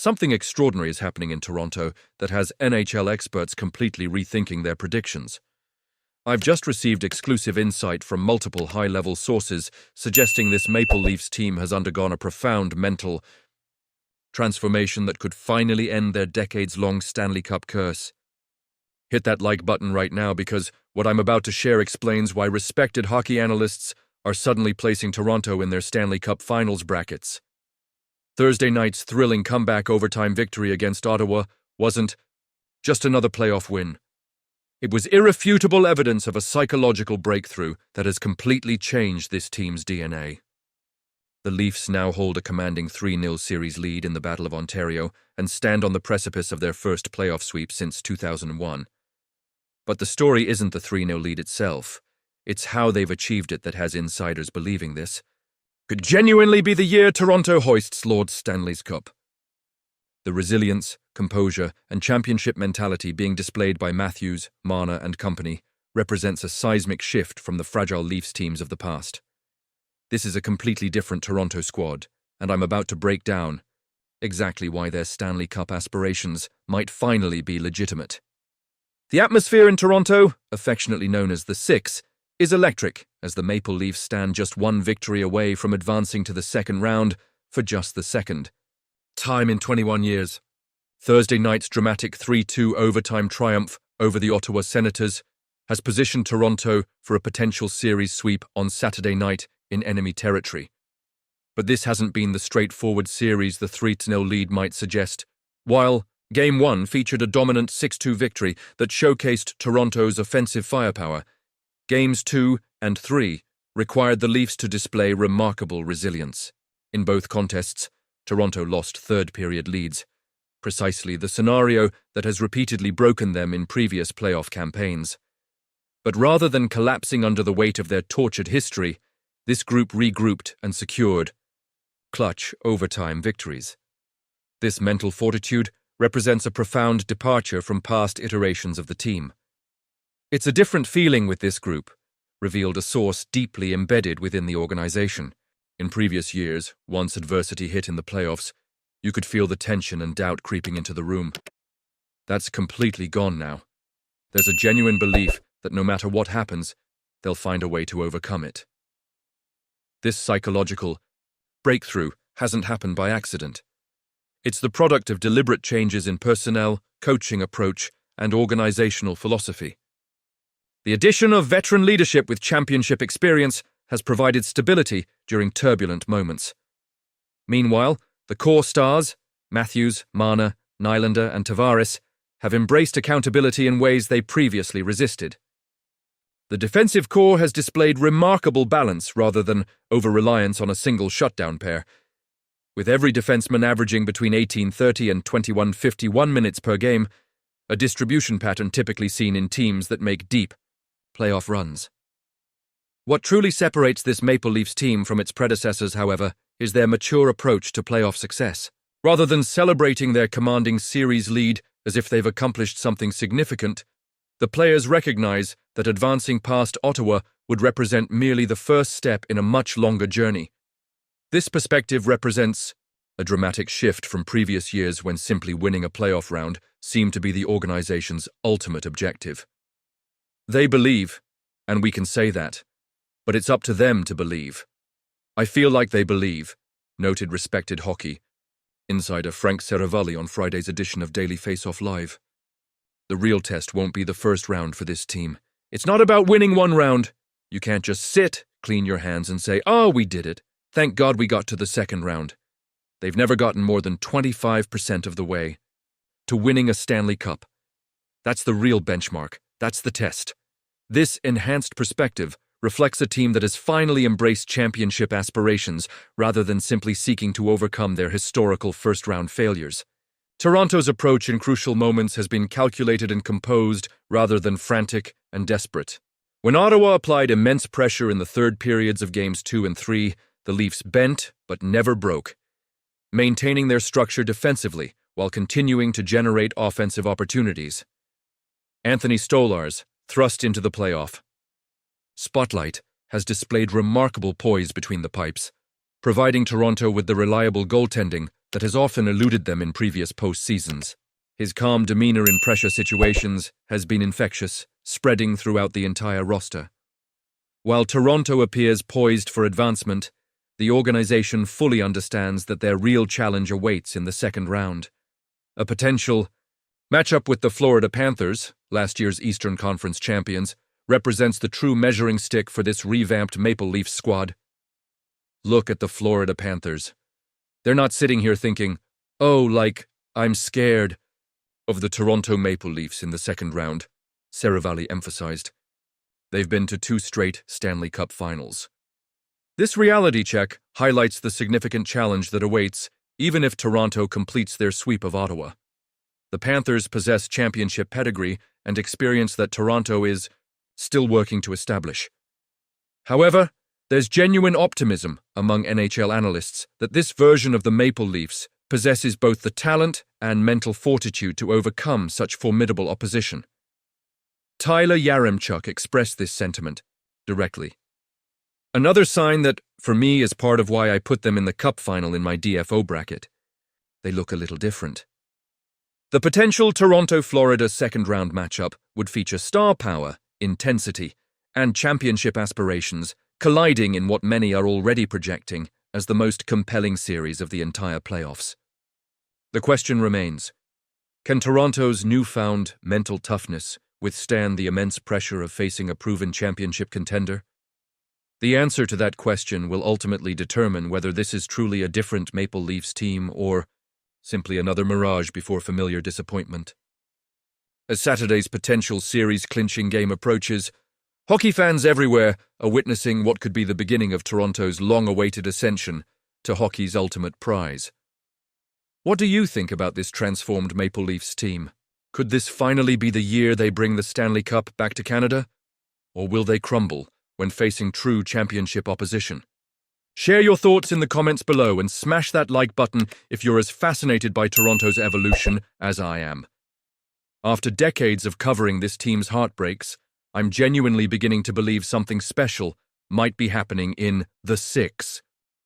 Something extraordinary is happening in Toronto that has NHL experts completely rethinking their predictions. I've just received exclusive insight from multiple high-level sources suggesting this Maple Leafs team has undergone a profound mental transformation that could finally end their decades-long Stanley Cup curse. Hit that like button right now because what I'm about to share explains why respected hockey analysts are suddenly placing Toronto in their Stanley Cup Finals brackets. Thursday night's thrilling comeback overtime victory against Ottawa wasn't just another playoff win. It was irrefutable evidence of a psychological breakthrough that has completely changed this team's DNA. The Leafs now hold a commanding 3-0 series lead in the Battle of Ontario and stand on the precipice of their first playoff sweep since 2001. But the story isn't the 3-0 lead itself. It's how they've achieved it that has insiders believing this could genuinely be the year Toronto hoists Lord Stanley's Cup. The resilience, composure, and championship mentality being displayed by Matthews, Marner, and company represents a seismic shift from the fragile Leafs teams of the past. This is a completely different Toronto squad, and I'm about to break down exactly why their Stanley Cup aspirations might finally be legitimate. The atmosphere in Toronto, affectionately known as the Six, is electric as the Maple Leafs stand just one victory away from advancing to the second round for just the second time in 21 years. Thursday night's dramatic 3-2 overtime triumph over the Ottawa Senators has positioned Toronto for a potential series sweep on Saturday night in enemy territory. But this hasn't been the straightforward series the 3-0 lead might suggest. While Game 1 featured a dominant 6-2 victory that showcased Toronto's offensive firepower, Games 2 and 3 required the Leafs to display remarkable resilience. In both contests, Toronto lost third-period leads, precisely the scenario that has repeatedly broken them in previous playoff campaigns. But rather than collapsing under the weight of their tortured history, this group regrouped and secured clutch overtime victories. This mental fortitude represents a profound departure from past iterations of the team. It's a different feeling with this group, revealed a source deeply embedded within the organization. In previous years, once adversity hit in the playoffs, you could feel the tension and doubt creeping into the room. That's completely gone now. There's a genuine belief that no matter what happens, they'll find a way to overcome it. This psychological breakthrough hasn't happened by accident. It's the product of deliberate changes in personnel, coaching approach, and organizational philosophy. The addition of veteran leadership with championship experience has provided stability during turbulent moments. Meanwhile, the core stars, Matthews, Marner, Nylander, and Tavares, have embraced accountability in ways they previously resisted. The defensive core has displayed remarkable balance rather than over-reliance on a single shutdown pair, with every defenseman averaging between 18:30 and 21:51 minutes per game, a distribution pattern typically seen in teams that make deep playoff runs. What truly separates this Maple Leafs team from its predecessors, however, is their mature approach to playoff success. Rather than celebrating their commanding series lead as if they've accomplished something significant, the players recognize that advancing past Ottawa would represent merely the first step in a much longer journey. This perspective represents a dramatic shift from previous years when simply winning a playoff round seemed to be the organization's ultimate objective. They believe, and we can say that, but it's up to them to believe. I feel like they believe, noted respected hockey insider Frank Seravalli on Friday's edition of Daily Face-Off Live. The real test won't be the first round for this team. It's not about winning one round. You can't just sit, clean your hands and say, "Oh, we did it. Thank God we got to the second round." They've never gotten more than 25% of the way to winning a Stanley Cup. That's the real benchmark. That's the test. This enhanced perspective reflects a team that has finally embraced championship aspirations rather than simply seeking to overcome their historical first-round failures. Toronto's approach in crucial moments has been calculated and composed rather than frantic and desperate. When Ottawa applied immense pressure in the third periods of Games 2 and 3, the Leafs bent but never broke, maintaining their structure defensively while continuing to generate offensive opportunities. Anthony Stolarz, thrust into the playoff spotlight, has displayed remarkable poise between the pipes, providing Toronto with the reliable goaltending that has often eluded them in previous postseasons. His calm demeanor in pressure situations has been infectious, spreading throughout the entire roster. While Toronto appears poised for advancement, the organization fully understands that their real challenge awaits in the second round. A potential matchup with the Florida Panthers, last year's Eastern Conference champions, represents the true measuring stick for this revamped Maple Leafs squad. Look at the Florida Panthers. They're not sitting here thinking, oh, I'm scared of the Toronto Maple Leafs in the second round, Saravalli emphasized. They've been to 2 straight Stanley Cup finals. This reality check highlights the significant challenge that awaits, even if Toronto completes their sweep of Ottawa. The Panthers possess championship pedigree and experience that Toronto is still working to establish. However, there's genuine optimism among NHL analysts that this version of the Maple Leafs possesses both the talent and mental fortitude to overcome such formidable opposition. Tyler Yaremchuk expressed this sentiment directly. Another sign that, for me, is part of why I put them in the Cup final in my DFO bracket. They look a little different. The potential Toronto-Florida second-round matchup would feature star power, intensity, and championship aspirations colliding in what many are already projecting as the most compelling series of the entire playoffs. The question remains, can Toronto's newfound mental toughness withstand the immense pressure of facing a proven championship contender? The answer to that question will ultimately determine whether this is truly a different Maple Leafs team or simply another mirage before familiar disappointment. As Saturday's potential series-clinching game approaches, hockey fans everywhere are witnessing what could be the beginning of Toronto's long-awaited ascension to hockey's ultimate prize. What do you think about this transformed Maple Leafs team? Could this finally be the year they bring the Stanley Cup back to Canada? Or will they crumble when facing true championship opposition? Share your thoughts in the comments below and smash that like button if you're as fascinated by Toronto's evolution as I am. After decades of covering this team's heartbreaks, I'm genuinely beginning to believe something special might be happening in the Six.